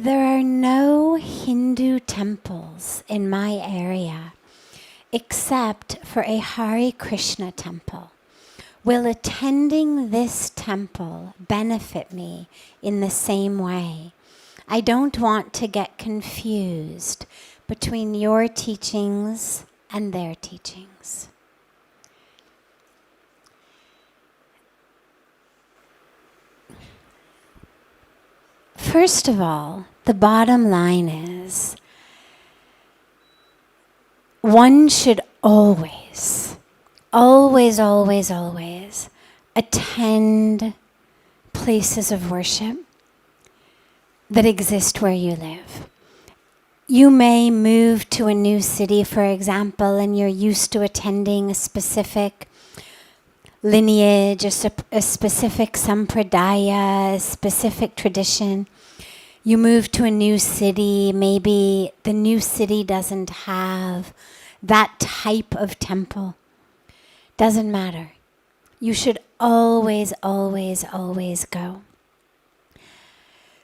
There are no Hindu temples in my area except for a Hare Krishna temple. Will attending this temple benefit me in the same way? I don't want to get confused between your teachings and their teachings. First of all, the bottom line is one should always attend places of worship that exist where you live. You may move to a new city, for example, and you're used to attending a specific lineage, a specific sampradaya, a specific tradition. You move to a new city, maybe the new city doesn't have that type of temple. Doesn't matter. You should always go.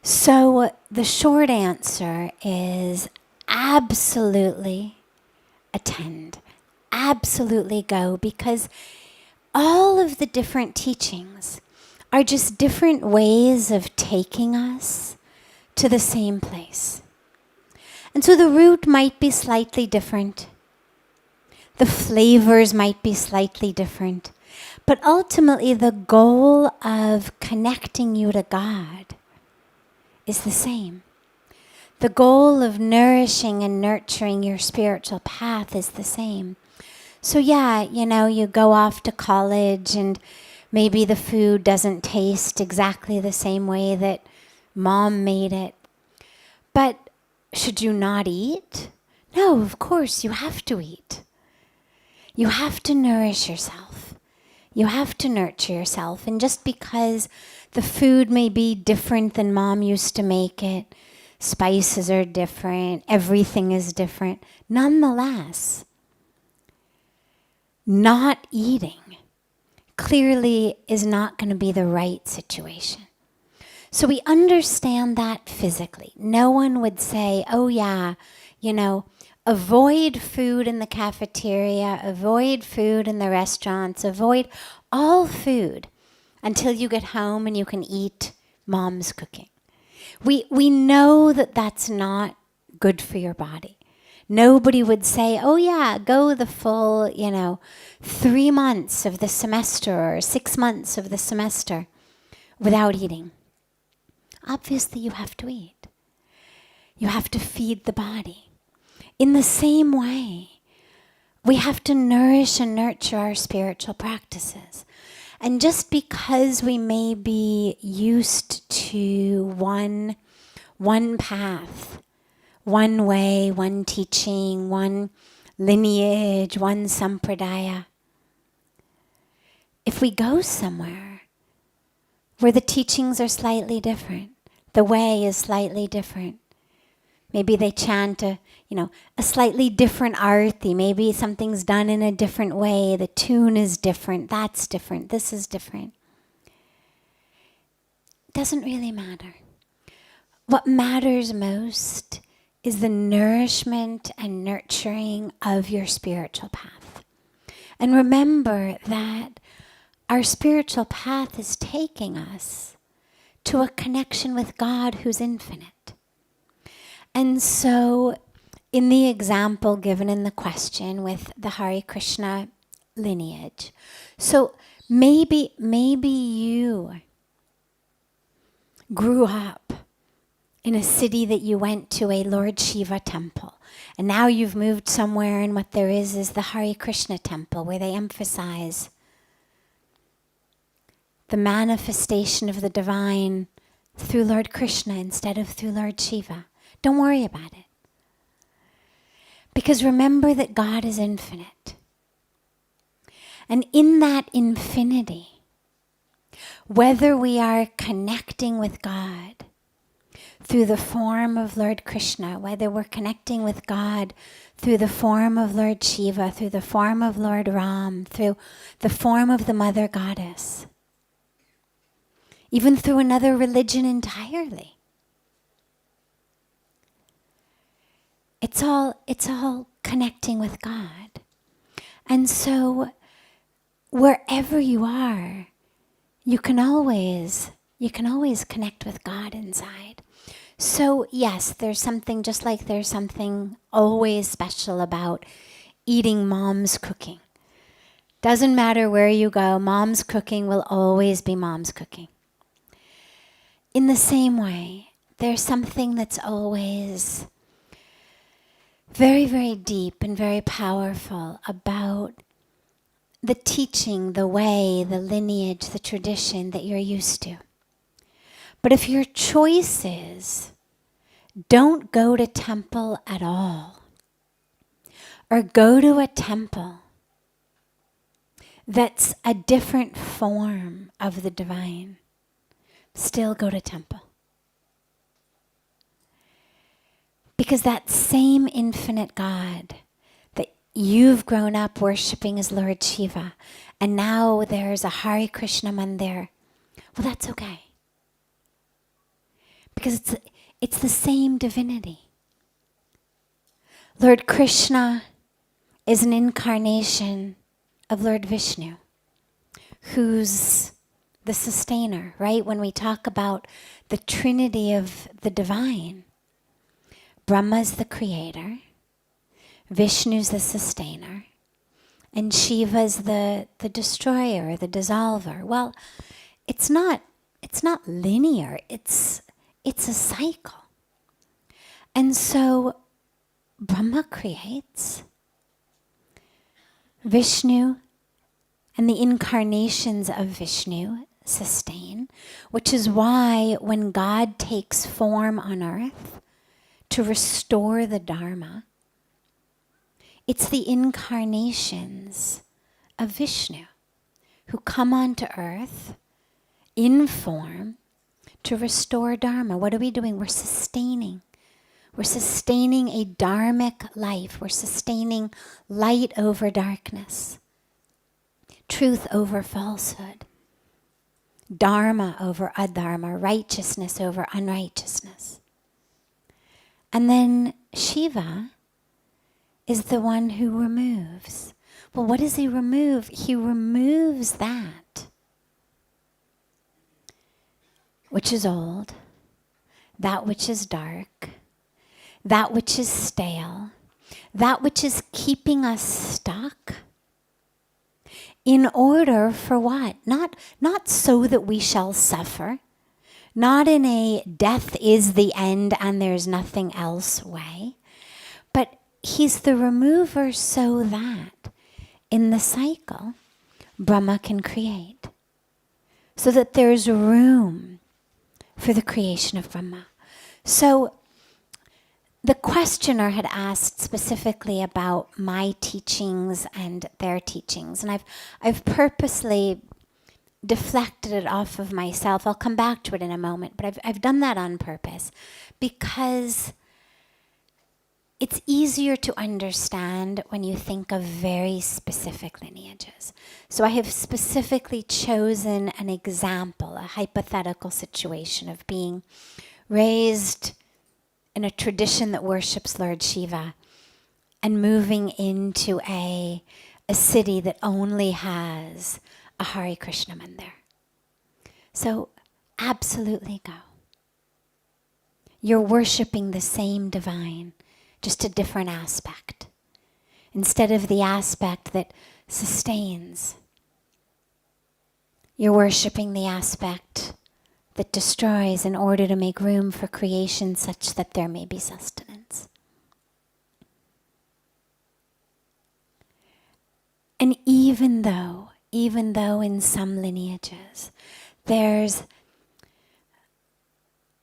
So the short answer is absolutely attend. Absolutely go, because all of the different teachings are just different ways of taking us to the same place. And so the route might be slightly different. The flavors might be slightly different. But ultimately the goal of connecting you to God is the same. The goal of nourishing and nurturing your spiritual path is the same. So yeah, you go off to college and maybe the food doesn't taste exactly the same way that mom made it. But should you not eat? No, of course, you have to eat. You have to nourish yourself. You have to nurture yourself. And just because the food may be different than mom used to make it, spices are different, everything is different, nonetheless, not eating clearly is not going to be the right situation. So we understand that physically. No one would say, oh yeah, avoid food in the cafeteria, avoid food in the restaurants, avoid all food until you get home and you can eat mom's cooking. We know that that's not good for your body. Nobody would say, oh yeah, go the full, 3 months of the semester or 6 months of the semester without eating. Obviously you have to eat. You have to feed the body. In the same way, we have to nourish and nurture our spiritual practices. And just because we may be used to one path, one way, one teaching, one lineage, one sampradaya, if we go somewhere where the teachings are slightly different, the way is slightly different, maybe they chant a slightly different arti. Maybe something's done in a different way. The tune is different. That's different. This is different. Doesn't really matter. What matters most is the nourishment and nurturing of your spiritual path. And remember that our spiritual path is taking us to a connection with God who's infinite. And so in the example given in the question with the Hare Krishna lineage, so maybe you grew up in a city that you went to a Lord Shiva temple, and now you've moved somewhere and what there is the Hare Krishna temple where they emphasize the manifestation of the divine through Lord Krishna instead of through Lord Shiva. Don't worry about it. Because remember that God is infinite. And in that infinity, whether we are connecting with God through the form of Lord Krishna, whether we're connecting with God through the form of Lord Shiva, through the form of Lord Ram, through the form of the Mother Goddess, even through another religion entirely, It's all connecting with God. And so wherever you are, you can always connect with God inside. So yes, there's something, just like there's something always special about eating mom's cooking. Doesn't matter where you go, mom's cooking will always be mom's cooking. In the same way, there's something that's always very, very deep and very powerful about the teaching, the way, the lineage, the tradition that you're used to. But if your choice is, don't go to temple at all, or go to a temple that's a different form of the divine, still go to temple. Because that same infinite God that you've grown up worshipping as Lord Shiva, and now there's a Hare Krishna mandir, well, that's okay. Because it's the same divinity. Lord Krishna is an incarnation of Lord Vishnu, who's the sustainer, right? When we talk about the trinity of the divine, Brahma's the creator, Vishnu's the sustainer, and Shiva's the destroyer, the dissolver. Well, it's not linear, it's a cycle. And so Brahma creates, Vishnu and the incarnations of Vishnu sustain, which is why when God takes form on earth to restore the Dharma, it's the incarnations of Vishnu who come onto earth in form to restore Dharma. What are we doing? We're sustaining. We're sustaining a dharmic life. We're sustaining light over darkness, truth over falsehood, dharma over adharma, righteousness over unrighteousness. And then Shiva is the one who removes. Well, what does he remove? He removes that which is old, that which is dark, that which is stale, that which is keeping us stuck, in order for what? Not so that we shall suffer, not in a death is the end and there's nothing else way, but he's the remover so that in the cycle, Brahma can create, so that there's room for the creation of Brahma. So the questioner had asked specifically about my teachings and their teachings, and I've purposely deflected it off of myself. I'll come back to it in a moment, but I've done that on purpose because it's easier to understand when you think of very specific lineages. So I have specifically chosen an example, a hypothetical situation of being raised in a tradition that worships Lord Shiva and moving into a city that only has a Hare Krishna mandir. So absolutely go. You're worshipping the same divine, just a different aspect. Instead of the aspect that sustains, you're worshipping the aspect that destroys in order to make room for creation such that there may be sustenance. And even though in some lineages there's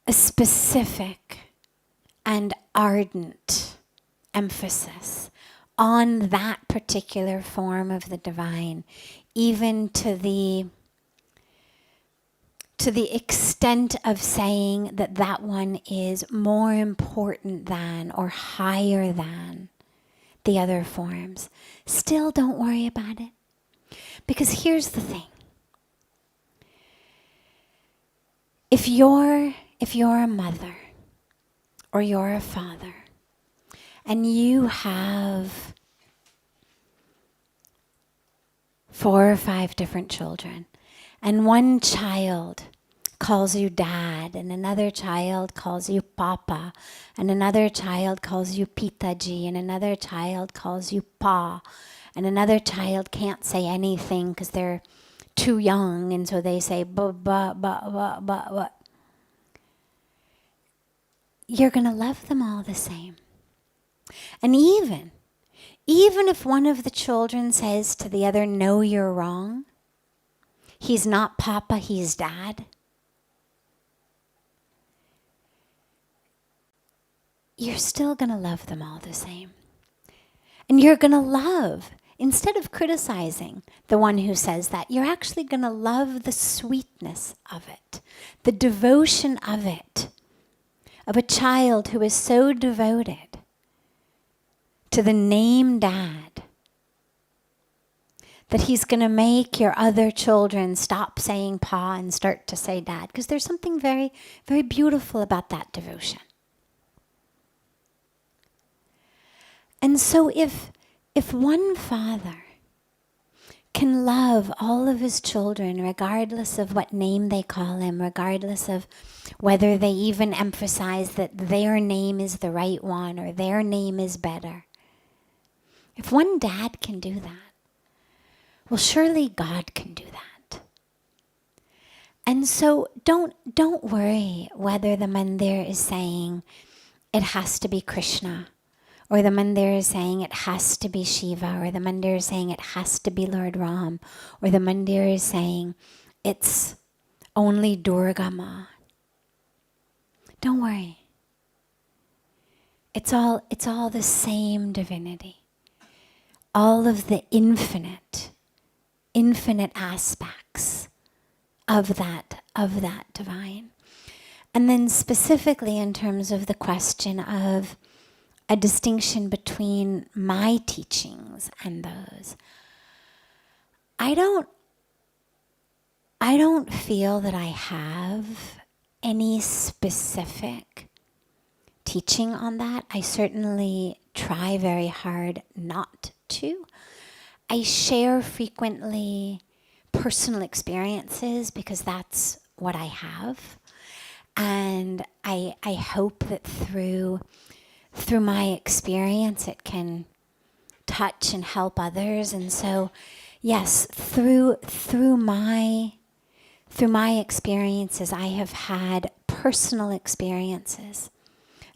a specific and ardent emphasis on that particular form of the divine, even to the extent of saying that that one is more important than or higher than the other forms, still don't worry about it. Because here's the thing. If you're a mother or you're a father and you have 4 or 5 different children, and one child calls you dad, and another child calls you papa, and another child calls you pitaji, and another child calls you pa, and another child can't say anything because they're too young, and so they say ba ba ba ba ba ba. You're going to love them all the same. And even if one of the children says to the other, no, you're wrong, he's not papa, he's dad, you're still going to love them all the same. And you're going to love, instead of criticizing the one who says that, you're actually going to love the sweetness of it, the devotion of it, of a child who is so devoted to the name dad that he's going to make your other children stop saying pa and start to say dad, because there's something very, very beautiful about that devotion. And so if one father can love all of his children regardless of what name they call him, regardless of whether they even emphasize that their name is the right one or their name is better, if one dad can do that, well, surely God can do that. And so don't worry whether the mandir is saying it has to be Krishna, or the mandir is saying it has to be Shiva, or the mandir is saying it has to be Lord Ram, or the mandir is saying it's only Durga Ma. Don't worry. It's all the same divinity. All of the infinite aspects of that divine. And then specifically in terms of the question of a distinction between my teachings and those, I don't feel that I have any specific teaching on that. I certainly try very hard not to. I share frequently personal experiences because that's what I have. And I hope that through my experience it can touch and help others. And so, yes, through my experiences, I have had personal experiences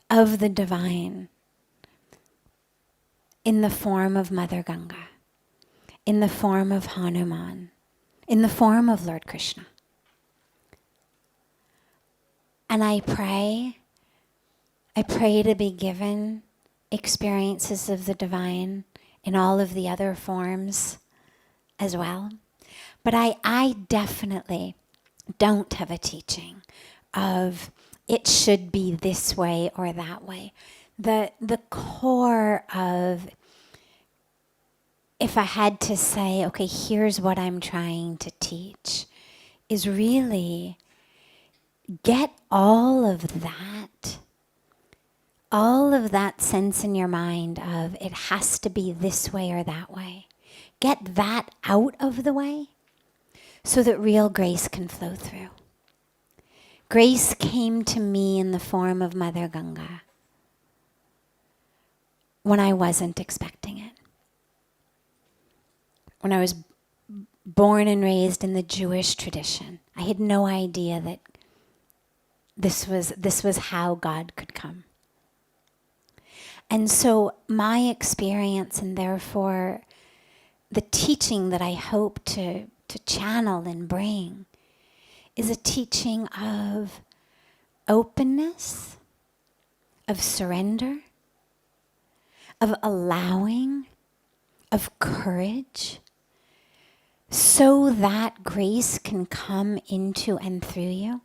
of the divine in the form of Mother Ganga, in the form of Hanuman, in the form of Lord Krishna. And I pray to be given experiences of the divine in all of the other forms as well. But I definitely don't have a teaching of it should be this way or that way. The core of, if I had to say, okay, here's what I'm trying to teach, is really get all of that sense in your mind of it has to be this way or that way. Get that out of the way so that real grace can flow through. Grace came to me in the form of Mother Ganga when I wasn't expecting it. When I was born and raised in the Jewish tradition, I had no idea that this was how God could come. And so my experience, and therefore the teaching that I hope to channel and bring, is a teaching of openness, of surrender, of allowing, of courage, so that grace can come into and through you.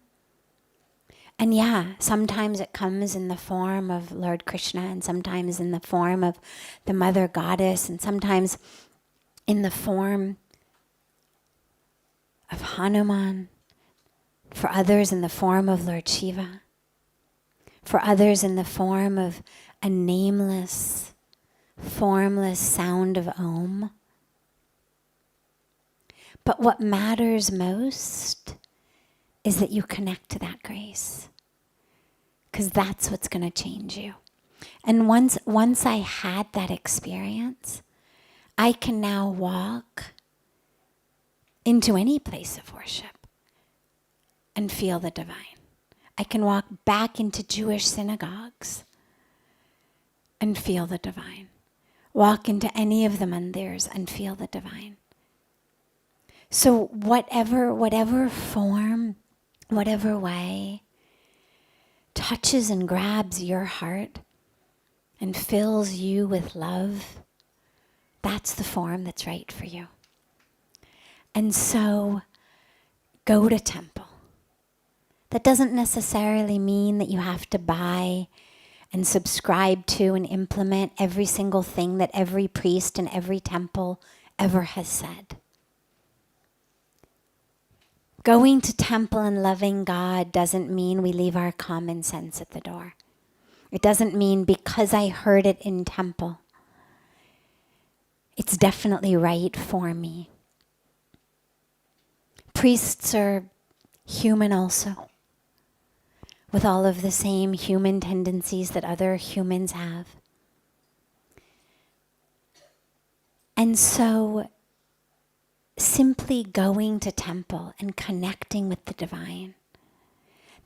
And yeah, sometimes it comes in the form of Lord Krishna, and sometimes in the form of the Mother Goddess, and sometimes in the form of Hanuman, for others in the form of Lord Shiva. For others in the form of a nameless, formless sound of Om. But what matters most is that you connect to that grace, because that's what's going to change you. And once I had that experience, I can now walk into any place of worship and feel the divine. I can walk back into Jewish synagogues and feel the divine. Walk into any of the mandirs and feel the divine. So whatever form, whatever way touches and grabs your heart and fills you with love, that's the form that's right for you. And so go to temple. That doesn't necessarily mean that you have to buy and subscribe to and implement every single thing that every priest in every temple ever has said. Going to temple and loving God doesn't mean we leave our common sense at the door. It doesn't mean because I heard it in temple, it's definitely right for me. Priests are human also, with all of the same human tendencies that other humans have. And so simply going to temple and connecting with the divine,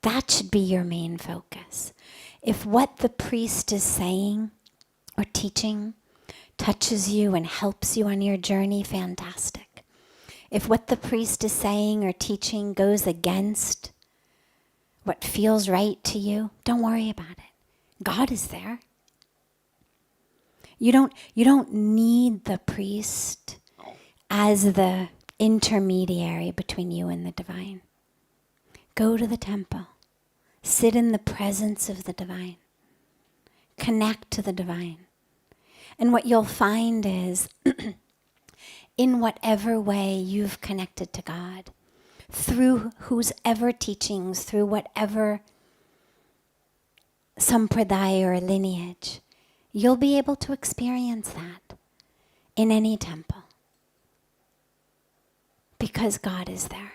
that should be your main focus. If what the priest is saying or teaching touches you and helps you on your journey, fantastic. If what the priest is saying or teaching goes against what feels right to you, don't worry about it. God is there. You don't need the priest as the intermediary between you and the divine. Go to the temple. Sit in the presence of the divine. Connect to the divine. And what you'll find is, in whatever way you've connected to God, through whosever teachings, through whatever sampradaya or lineage, you'll be able to experience that in any temple. Because God is there.